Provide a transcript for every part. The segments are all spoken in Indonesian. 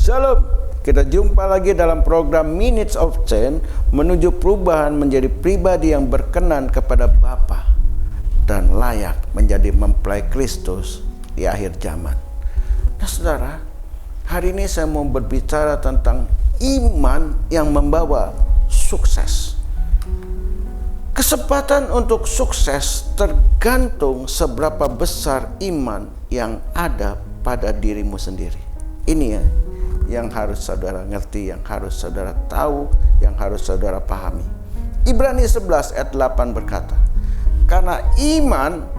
Shalom, kita jumpa lagi dalam program Minutes of Change menuju perubahan menjadi pribadi yang berkenan kepada Bapa dan layak menjadi mempelai Kristus di akhir zaman. Nah saudara, hari ini saya mau berbicara tentang iman yang membawa sukses. Kesempatan untuk sukses tergantung seberapa besar iman yang ada pada dirimu sendiri. Ini ya yang harus saudara ngerti, yang harus saudara tahu, yang harus saudara pahami. Ibrani 11 ayat 8 berkata, karena iman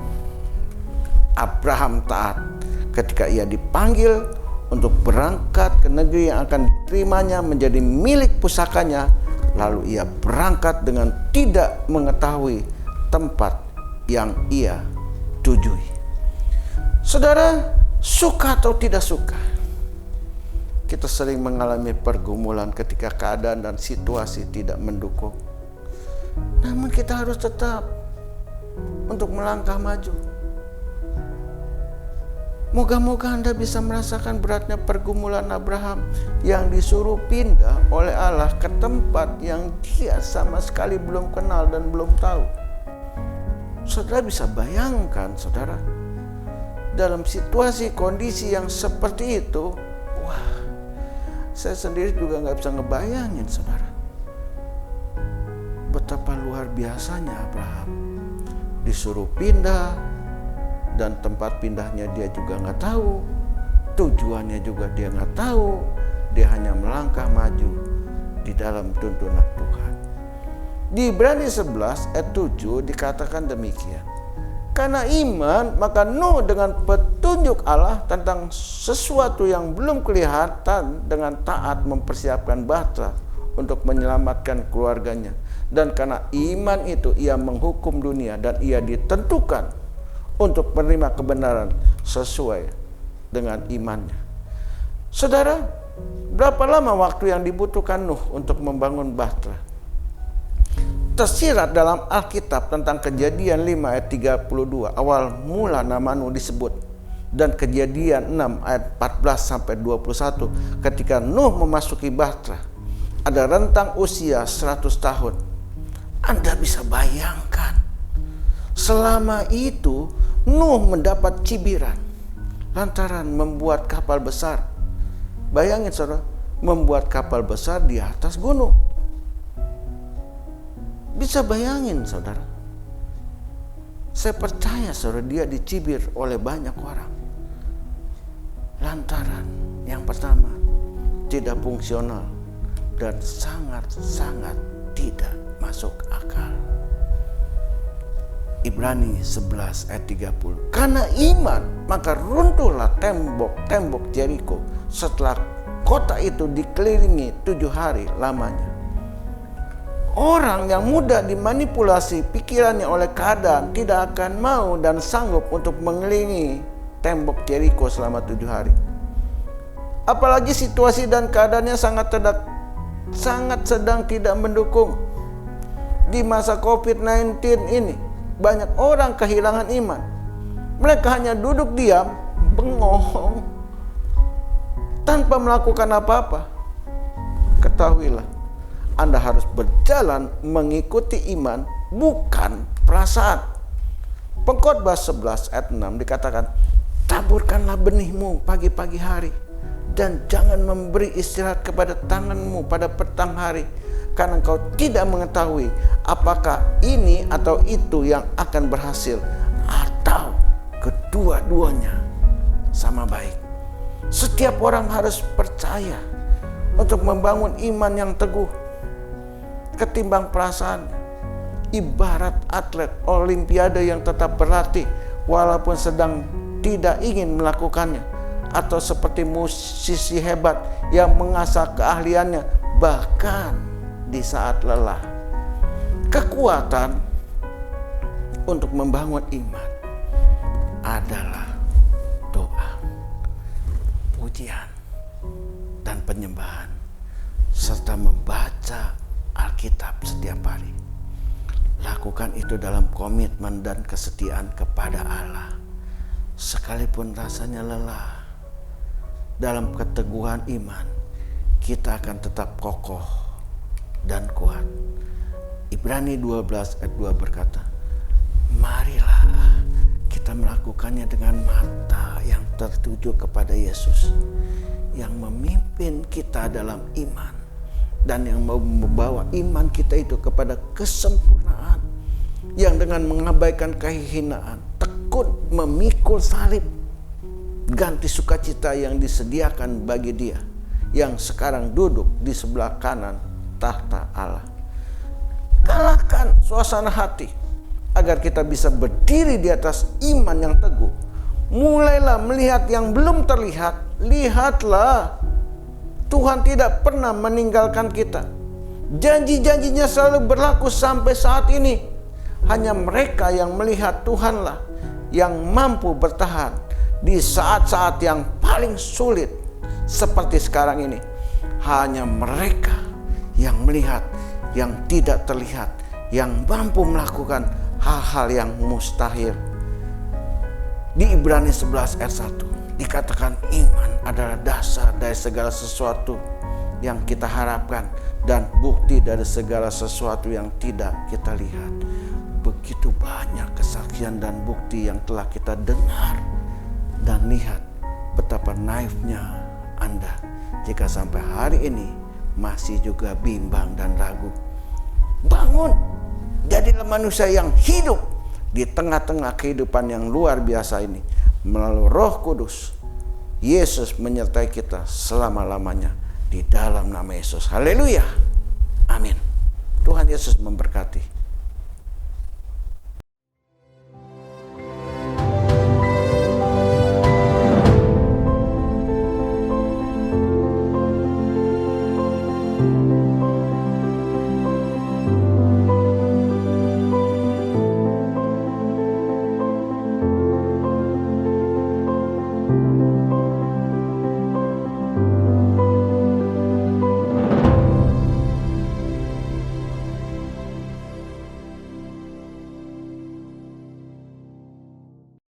Abraham taat ketika ia dipanggil untuk berangkat ke negeri yang akan diterimanya menjadi milik pusakanya, lalu ia berangkat dengan tidak mengetahui tempat yang ia tujui. Saudara, suka atau tidak suka, kita sering mengalami pergumulan ketika keadaan dan situasi tidak mendukung. Namun kita harus tetap untuk melangkah maju. Moga-moga Anda bisa merasakan beratnya pergumulan Abraham yang disuruh pindah oleh Allah ke tempat yang dia sama sekali belum kenal dan belum tahu. Saudara bisa bayangkan, saudara, dalam situasi kondisi yang seperti itu, wah, saya sendiri juga nggak bisa ngebayangin, saudara, betapa luar biasanya Abraham disuruh pindah, dan tempat pindahnya dia juga nggak tahu, tujuannya juga dia nggak tahu, dia hanya melangkah maju di dalam tuntunan Tuhan. Di Ibrani 11 ayat 7 dikatakan demikian, karena iman maka Nuh dengan petunjuk Allah tentang sesuatu yang belum kelihatan dengan taat mempersiapkan bahtera untuk menyelamatkan keluarganya. Dan karena iman itu ia menghukum dunia dan ia ditentukan untuk menerima kebenaran sesuai dengan imannya. Saudara, berapa lama waktu yang dibutuhkan Nuh untuk membangun bahtera? Tersirat dalam Alkitab tentang Kejadian 5 ayat 32, awal mula nama Nuh disebut, dan Kejadian 6 ayat 14 sampai 21 ketika Nuh memasuki bahtera. Ada rentang usia 100 tahun. Anda bisa bayangkan, selama itu Nuh mendapat cibiran lantaran membuat kapal besar. Bayangin saudara, membuat kapal besar di atas gunung. Bisa bayangin saudara, saya percaya saudara, dia dicibir oleh banyak orang lantaran yang pertama tidak fungsional dan sangat-sangat tidak masuk akal. Ibrani 11 ayat 30, karena iman maka runtuhlah tembok-tembok Jeriko setelah kota itu dikelilingi 7 hari lamanya. Orang yang mudah dimanipulasi pikirannya oleh keadaan tidak akan mau dan sanggup untuk mengelilingi tembok Jeriko selama 7 hari. Apalagi situasi dan keadaannya sangat sedang tidak mendukung. Di masa COVID-19 ini, banyak orang kehilangan iman. Mereka hanya duduk diam, bengong, tanpa melakukan apa-apa. Ketahuilah, Anda harus berjalan mengikuti iman, bukan perasaan. Pengkhotbah 11 ayat 6 dikatakan, taburkanlah benihmu pagi-pagi hari, dan jangan memberi istirahat kepada tanganmu pada petang hari, karena engkau tidak mengetahui apakah ini atau itu yang akan berhasil, atau kedua-duanya sama baik. Setiap orang harus percaya untuk membangun iman yang teguh ketimbang perasaan. Ibarat atlet olimpiade yang tetap berlatih walaupun sedang tidak ingin melakukannya, atau seperti musisi hebat yang mengasah keahliannya bahkan di saat lelah. Kekuatan untuk membangun iman adalah doa, pujian, dan penyembahan, serta membaca Alkitab setiap hari. Lakukan itu dalam komitmen dan kesetiaan kepada Allah. Sekalipun rasanya lelah, dalam keteguhan iman kita akan tetap kokoh dan kuat. Ibrani 12 ayat 2 berkata, marilah kita melakukannya dengan mata yang tertuju kepada Yesus, yang memimpin kita dalam iman, dan yang mau membawa iman kita itu kepada kesempurnaan, yang dengan mengabaikan kehinaan, tekun memikul salib, ganti sukacita yang disediakan bagi Dia yang sekarang duduk di sebelah kanan tahta Allah. Kalahkan suasana hati agar kita bisa berdiri di atas iman yang teguh. Mulailah melihat yang belum terlihat. Lihatlah, Tuhan tidak pernah meninggalkan kita. Janji-janjinya selalu berlaku sampai saat ini. Hanya mereka yang melihat Tuhanlah yang mampu bertahan di saat-saat yang paling sulit seperti sekarang ini. Hanya mereka yang melihat yang tidak terlihat, yang mampu melakukan hal-hal yang mustahil. Di Ibrani 11 ayat 1 dikatakan iman adalah dasar dari segala sesuatu yang kita harapkan dan bukti dari segala sesuatu yang tidak kita lihat. Begitu banyak kesaksian dan bukti yang telah kita dengar dan lihat. Betapa naifnya Anda jika sampai hari ini masih juga bimbang dan ragu. Bangun, jadilah manusia yang hidup di tengah-tengah kehidupan yang luar biasa ini. Melalui Roh Kudus, Yesus menyertai kita selama-lamanya di dalam nama Yesus. Haleluya. Amin. Tuhan Yesus memberkati.